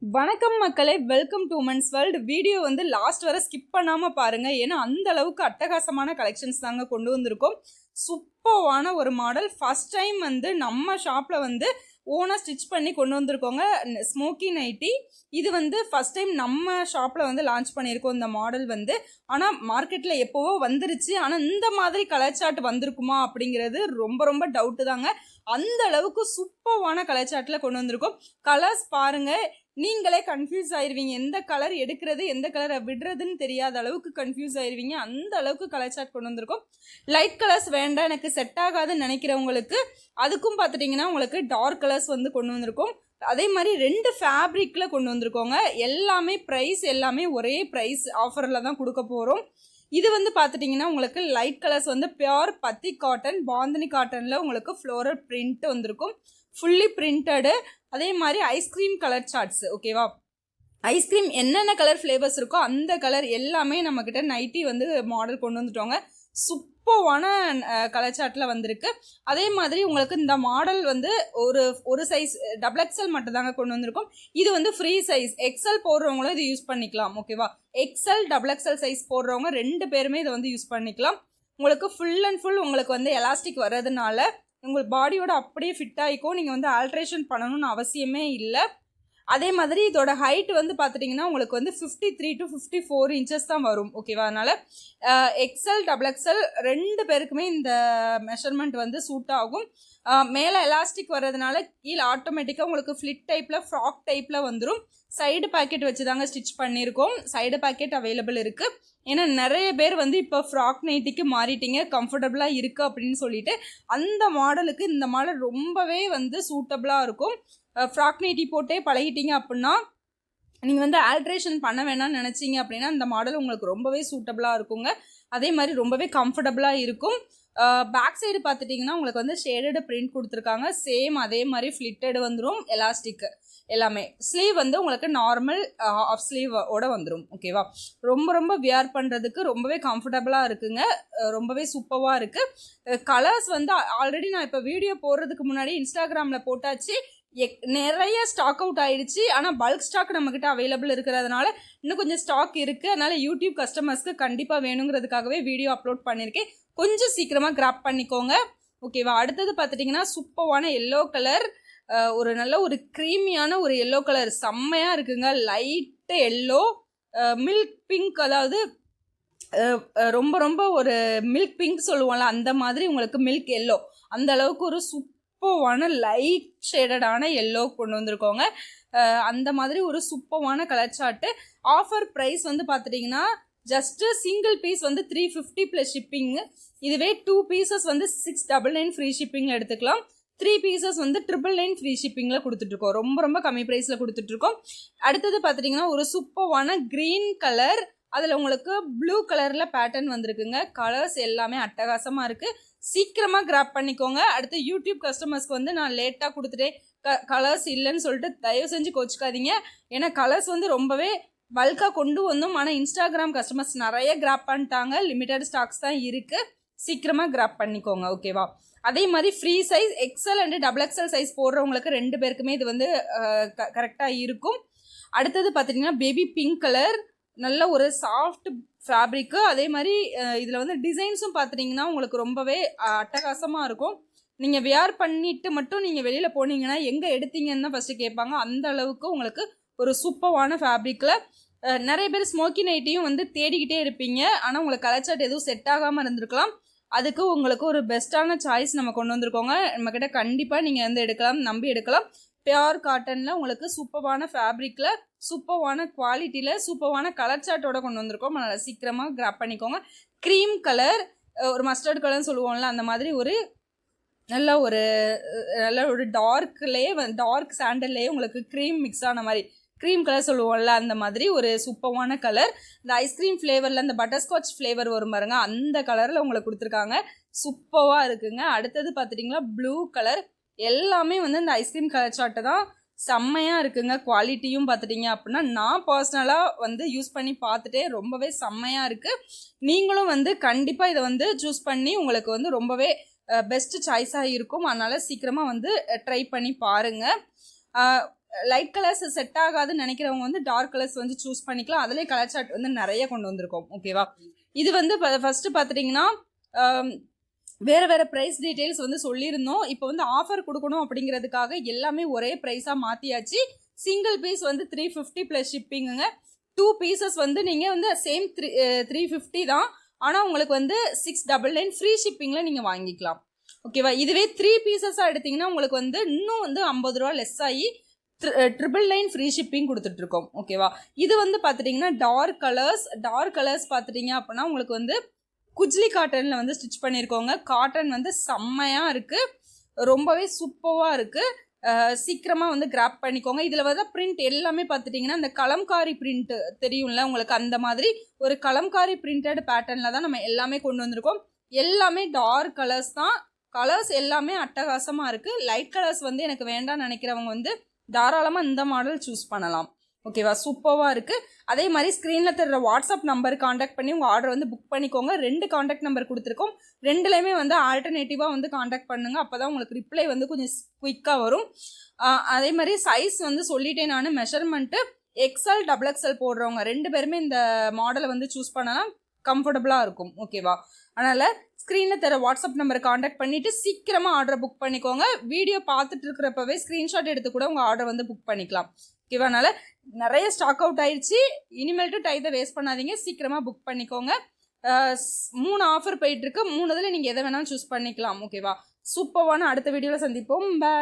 வணக்கம் மக்களே, welcome to women's world. Video வந்து லாஸ்ட் வரை ஸ்கிப் பண்ணாமல் பாருங்கள். ஏன்னா அந்த அளவுக்கு அட்டகாசமான கலெக்ஷன்ஸ் தாங்க கொண்டு வந்திருக்கோம். சூப்பர்வான ஒரு மாடல். ஃபர்ஸ்ட் டைம் வந்து நம்ம ஷாப்பில் வந்து ஓனாக ஸ்டிச் பண்ணி கொண்டு வந்திருக்கோங்க. ஸ்மோக்கி நைட்டி இது வந்து ஃபர்ஸ்ட் டைம் நம்ம ஷாப்பில் வந்து லான்ச் பண்ணியிருக்கோம். இந்த மாடல் வந்து ஆனால் மார்க்கெட்டில் எப்போவோ வந்துருச்சு. ஆனால் இந்த மாதிரி கலர் சார்ட் வந்திருக்குமா அப்படிங்கிறது ரொம்ப ரொம்ப டவுட்டு தாங்க. அந்த அளவுக்கு சூப்பர்வான கலர் சார்ட்டில் கொண்டு வந்திருக்கோம். கலர்ஸ் பாருங்கள், நீங்களே கன்ஃபியூஸ் ஆயிடுவீங்க. எந்த கலர் எடுக்கிறது எந்த கலரை விடுறதுன்னு தெரியாத அளவுக்கு கன்ஃபியூஸ் ஆயிடுவீங்க. அந்த அளவுக்கு கலர் சார்ட் கொண்டு வந்திருக்கோம். லைட் கலர்ஸ் வேண்டாம், எனக்கு செட் ஆகாதுன்னு நினைக்கிறவங்களுக்கு அதுக்கும் பார்த்துட்டிங்கன்னா உங்களுக்கு டார்க் கலர்ஸ் வந்து கொண்டு வந்திருக்கோம். அதே மாதிரி 2 ஃபேப்ரிக்கில் கொண்டு வந்திருக்கோங்க. எல்லாமே ப்ரைஸ் எல்லாமே ஒரே ப்ரைஸ் ஆஃபரில் தான் கொடுக்க போகிறோம். இது வந்து பார்த்துட்டிங்கன்னா உங்களுக்கு லைட் கலர்ஸ் வந்து பியோர் பத்தி காட்டன், பாந்தினி காட்டனில் உங்களுக்கு ஃப்ளோரல் பிரிண்ட் வந்திருக்கும். Fully printed. அதே மாதிரி ஐஸ்கிரீம் கலர் சார்ட்ஸ். ஓகேவா, ஐஸ்கிரீம் என்னென்ன கலர் ஃப்ளேவர்ஸ் இருக்கோ அந்த கலர் எல்லாமே நம்மக்கிட்ட நைட்டி வந்து மாடல் கொண்டு வந்துட்டோங்க. சூப்பர்வான கலர் சார்ட்டில் வந்திருக்கு. அதே மாதிரி உங்களுக்கு இந்த மாடல் வந்து ஒரு சைஸ் XXL மட்டும் தாங்க கொண்டு வந்திருக்கோம். இது வந்து ஃப்ரீ சைஸ். எக்ஸல் போடுறவங்களும் இது யூஸ் பண்ணிக்கலாம். ஓகேவா, எக்ஸல் XXL சைஸ் போடுறவங்க 2 பேருமே இதை வந்து யூஸ் பண்ணிக்கலாம். உங்களுக்கு ஃபுல் அண்ட் ஃபுல் உங்களுக்கு வந்து எலாஸ்டிக் வர்றதுனால உங்களுக்கு பாடியோட அப்படியே ஃபிட் ஆகிக்கும். நீங்கள் வந்து ஆல்ட்ரேஷன் பண்ணணும்னு அவசியமே இல்லை. அதே மாதிரி இதோட ஹைட் வந்து பார்த்துட்டிங்கன்னா உங்களுக்கு வந்து 53 to 54 இன்ச்சஸ் தான் வரும். ஓகேவா, அதனால் எக்ஸல் XXL 2 பேருக்குமே இந்த மெஷர்மெண்ட் வந்து சூட் ஆகும். மேலே எலாஸ்டிக் வர்றதுனால கீழே ஆட்டோமேட்டிக்காக உங்களுக்கு ஃப்ளிட் டைப்பில் ஃப்ராக் டைப்பில் வந்துடும். சைடு பாக்கெட் வச்சு தாங்க ஸ்டிச் பண்ணியிருக்கோம். சைடு பாக்கெட் அவைலபிள் இருக்குது. ஏன்னா நிறைய பேர் வந்து இப்போ ஃப்ராக் நைட்டிக்கு மாறிட்டீங்க, கம்ஃபர்டபுளாக இருக்குது அப்படின்னு சொல்லிட்டு அந்த மாடலுக்கு இந்த மாடல் ரொம்பவே வந்து சூட்டபுளாக இருக்கும். ஃப்ராக் நைட்டி போட்டே பழகிட்டீங்க அப்படின்னா நீங்கள் வந்து ஆல்ட்ரேஷன் பண்ண வேணாம்னு நினச்சிங்க அப்படின்னா இந்த மாடல் உங்களுக்கு ரொம்பவே சூட்டபுளாக இருக்குங்க. அதே மாதிரி ரொம்பவே கம்ஃபர்டபுளாக இருக்கும். பேக் சைடு பார்த்துட்டிங்கன்னா உங்களுக்கு வந்து ஷேடடு பிரிண்ட் கொடுத்துருக்காங்க. சேம் அதே மாதிரி ஃப்ளிட்டடு வந்துடும். எலாஸ்டிக் எல்லாமே. ஸ்லீவ் வந்து உங்களுக்கு நார்மல் ஆஃப் ஸ்லீவோட வந்துடும். ஓகேவா, ரொம்ப ரொம்ப வியர் பண்ணுறதுக்கு ரொம்பவே கம்ஃபர்டபுளாக இருக்குங்க. ரொம்பவே சூப்பராக இருக்குது. கலர்ஸ் வந்து ஆல்ரெடி நான் இப்போ வீடியோ போடுறதுக்கு முன்னாடி இன்ஸ்டாகிராமில் போட்டாச்சு. நிறைய ஸ்டாக் அவுட் ஆயிடுச்சு. ஆனால் பல்க் ஸ்டாக் நம்மக்கிட்ட அவைலபிள் இருக்கிறதுனால இன்னும் கொஞ்சம் ஸ்டாக் இருக்குது. அதனால் யூடியூப் கஸ்டமர்ஸ்க்கு கண்டிப்பாக வேணுங்கிறதுக்காகவே வீடியோ அப்லோட் பண்ணியிருக்கேன். கொஞ்சம் சீக்கிரமாக கிராப் பண்ணிக்கோங்க. ஓகேவா, அடுத்தது பார்த்துட்டிங்கன்னா சூப்பரான எல்லோ கலர், ஒரு நல்ல ஒரு க்ரீமியான ஒரு எல்லோ கலர் செம்மையாக இருக்குங்க. லைட்டு எல்லோ, மில்க் பிங்க், அதாவது ரொம்ப ரொம்ப ஒரு மில்க் பிங்க் சொல்லுவோம்ல அந்த மாதிரி உங்களுக்கு மில்க் எல்லோ, அந்த அளவுக்கு ஒரு சூப்பர்வான லைட் ஷேடடான எல்லோ கொண்டு வந்திருக்கோங்க. அந்த மாதிரி ஒரு சூப்பர்வான கலர் சார்ட்டு. ஆஃபர் ப்ரைஸ் வந்து பார்த்துட்டிங்கன்னா ஜஸ்ட்டு சிங்கிள் பீஸ் வந்து 350 ப்ளஸ் ஷிப்பிங்கு. இதுவே 2 பீசஸ் வந்து 699 ஃப்ரீ ஷிப்பிங்கில் எடுத்துக்கலாம். 3 பீசஸ் வந்து 999 ஃப்ரீ ஷிப்பிங்கில் கொடுத்துட்ருக்கோம். ரொம்ப ரொம்ப கம்மி ப்ரைஸில் கொடுத்துட்ருக்கோம். அடுத்தது பார்த்துட்டிங்கன்னா ஒரு சூப்பர்வான க்ரீன் கலர், அதில் உங்களுக்கு ப்ளூ கலரில் பேட்டர்ன் வந்திருக்குங்க. கலர்ஸ் எல்லாமே அட்டகாசமாக இருக்குது. சீக்கிரமாக கிராப் பண்ணிக்கோங்க. அடுத்து யூடியூப் கஸ்டமர்ஸ்க்கு வந்து நான் லேட்டாக கொடுத்துட்டேன், கலர்ஸ் இல்லைன்னு சொல்லிட்டு தயவு செஞ்சு கோச்சிக்காதீங்க. ஏன்னா கலர்ஸ் வந்து ரொம்பவே பல்காக கொண்டு வந்தோம். ஆனால் இன்ஸ்டாகிராம் கஸ்டமர்ஸ் நிறைய கிராப் பண்ணிட்டாங்க. லிமிட்டட் ஸ்டாக்ஸ் தான் இருக்குது. சீக்கிரமாக கிராப் பண்ணிக்கோங்க. ஓகேவா, அதே மாதிரி free size XL and XXL size போடுறவங்களுக்கு 2 பேருக்குமே இது வந்து கரெக்டாக இருக்கும். அடுத்தது பார்த்திங்கன்னா பேபி பிங்க் கலர், நல்ல ஒரு சாஃப்ட் ஃபேப்ரிக்கு. அதே மாதிரி இதில் வந்து டிசைன்ஸும் பார்த்துட்டிங்கன்னா உங்களுக்கு ரொம்பவே அட்டகாசமாக இருக்கும். நீங்கள் வியர் பண்ணிவிட்டு மட்டும் நீங்கள் வெளியில் போனீங்கன்னா எங்கே எடுத்தீங்கன்னு தான் ஃபஸ்ட்டு கேட்பாங்க. அந்த அளவுக்கு உங்களுக்கு ஒரு சூப்பர்வான ஃபேப்ரிக்கில் நிறைய பேர் ஸ்மோக்கி நைட்டியும் வந்து தேடிக்கிட்டே இருப்பீங்க. ஆனால் உங்களுக்கு கலர் சார்ட் எதுவும் செட் ஆகாமல் இருந்திருக்கலாம். அதுக்கு உங்களுக்கு ஒரு பெஸ்ட்டான சாய்ஸ் நம்ம கொண்டு வந்திருக்கோங்க. நம்மக்கிட்ட கண்டிப்பாக நீங்கள் வந்து எடுக்கலாம், நம்பி எடுக்கலாம். பியோர் காட்டனில் உங்களுக்கு சூப்பர்வான ஃபேப்ரிக்கில் சூப்பர்வான குவாலிட்டியில் சூப்பர்வான கலர் சார்ட்டோட கொண்டு வந்திருக்கோம். அதனால் சீக்கிரமாக கிராப் பண்ணிக்கோங்க. க்ரீம் கலர், ஒரு மஸ்டர்ட் கலர்னு சொல்லுவோம்ல அந்த மாதிரி ஒரு நல்ல ஒரு டார்க் சாண்டல்லையே உங்களுக்கு க்ரீம் மிக்ஸ் ஆன மாதிரி க்ரீம் கலர் சொல்லுவோம்ல அந்த மாதிரி ஒரு சூப்பர்வான கலர். இந்த ஐஸ்கிரீம் ஃப்ளேவரில் இந்த பட்டர்ஸ்காட்ச் ஃப்ளேவர் வரும் பாருங்க, அந்த கலரில் உங்களுக்கு கொடுத்துருக்காங்க. சூப்பராக இருக்குங்க. அடுத்தது பார்த்துட்டிங்களா ப்ளூ கலர். எல்லாமே வந்து இந்த ஐஸ்கிரீம் கலர் சார்ட்டு தான். செம்மையாக இருக்குங்க. குவாலிட்டியும் பார்த்துட்டிங்க அப்படின்னா நான் பர்சனலாக வந்து யூஸ் பண்ணி பார்த்துட்டே ரொம்பவே செம்மையாக இருக்குது. நீங்களும் வந்து கண்டிப்பாக இதை வந்து சூஸ் பண்ணி உங்களுக்கு வந்து ரொம்பவே பெஸ்ட்டு சாய்ஸாக இருக்கும். அதனால் சீக்கிரமாக வந்து ட்ரை பண்ணி பாருங்கள். லைட் கலர்ஸ் செட் ஆகாதுன்னு நினைக்கிறவங்க வந்து டார்க் கலர்ஸ் வந்து சூஸ் பண்ணிக்கலாம். அதுலேயே கலர் சார்ட் வந்து நிறைய கொண்டு வந்திருக்கோம். ஓகேவா, இது வந்து ஃபஸ்ட்டு பார்த்துட்டிங்கன்னா வேறு வேறு ப்ரைஸ் டீட்டெயில்ஸ் வந்து சொல்லியிருந்தோம். இப்போ வந்து ஆஃபர் கொடுக்கணும் அப்படிங்கிறதுக்காக எல்லாமே ஒரே ப்ரைஸாக மாற்றியாச்சு. சிங்கிள் பீஸ் வந்து 350 ப்ளஸ் ஷிப்பிங்குங்க. 2 பீசஸ் வந்து நீங்கள் வந்து சேம் 350 தான். ஆனால் உங்களுக்கு வந்து 699 ஃப்ரீ ஷிப்பிங்கில் நீங்கள் வாங்கிக்கலாம். ஓகேவா, இதுவே 3 பீசஸாக எடுத்திங்கன்னா உங்களுக்கு வந்து இன்னும் வந்து 50 ரூபா லெஸ் ஆகி 999 ஃப்ரீ ஷிப்பிங் கொடுத்துட்ருக்கோம். ஓகேவா, இது வந்து பார்த்துட்டிங்கன்னா டார்க் கலர்ஸ் பார்த்துட்டிங்க அப்படின்னா உங்களுக்கு வந்து குஜ்லி காட்டனில் வந்து ஸ்டிச் பண்ணியிருக்கோங்க. காட்டன் வந்து செம்மையாக இருக்குது, ரொம்பவே சூப்பராக இருக்குது. சீக்கிரமாக வந்து கிராப் பண்ணிக்கோங்க. இதில் வந்து பிரிண்ட் எல்லாமே பார்த்துட்டிங்கன்னா இந்த கலம்காரி பிரிண்ட் தெரியும்ல உங்களுக்கு, அந்த மாதிரி ஒரு கலம்காரி பிரிண்டட் பேட்டர்னில் தான் நம்ம எல்லாமே கொண்டு வந்திருக்கோம். எல்லாமே டார்க் கலர்ஸ் தான். கலர்ஸ் எல்லாமே அட்டகாசமாக இருக்குது. லைட் கலர்ஸ் வந்து எனக்கு வேண்டாம்னு நினைக்கிறவங்க வந்து தாராளமாக இந்த மாடல் சூஸ் பண்ணலாம். ஓகேவா, சூப்பராக இருக்குது. அதே மாதிரி ஸ்க்ரீனில் தர்ற வாட்ஸ்அப் நம்பர் காண்டாக்ட் பண்ணி உங்கள் ஆர்டர் வந்து புக் பண்ணிக்கோங்க. 2 காண்டாக்ட் நம்பர் கொடுத்துருக்கோம். 2லேயுமே வந்து ஆல்டர்னேட்டிவாக வந்து காண்டாக்ட் பண்ணுங்கள். அப்போ தான் உங்களுக்கு ரிப்ளை வந்து கொஞ்சம் குயிக்காக வரும். அதே மாதிரி சைஸ் வந்து சொல்லிட்டேன் நான். மெஷர்மெண்ட்டு XL XXL போடுறவங்க 2 பேருமே இந்த மாடலை வந்து சூஸ் பண்ணலாம், கம்ஃபர்டபுளாக இருக்கும். ஓகேவா, அதனால் ஸ்க்ரீனில் தர வாட்ஸ்அப் நம்பரை காண்டாக்ட் பண்ணிவிட்டு சீக்கிரமாக ஆர்டரை புக் பண்ணிக்கோங்க. வீடியோ பார்த்துட்டு இருக்கிறப்பவே ஸ்க்ரீன்ஷாட் எடுத்து கூட உங்கள் ஆர்டர் வந்து புக் பண்ணிக்கலாம். ஓகேவா, அதனால் நிறைய ஸ்டாக் அவுட் ஆயிடுச்சு. இனிமேல்ட்டு டைத்தை வேஸ்ட் பண்ணாதீங்க, சீக்கிரமாக புக் பண்ணிக்கோங்க. 3 ஆஃபர் போயிட்டுருக்கு. 3 இதில் நீங்கள் எதை வேணாலும் சூஸ் பண்ணிக்கலாம். ஓகேவா, சூப்பரான அடுத்த வீடியோவில் சந்திப்போம். பாய்.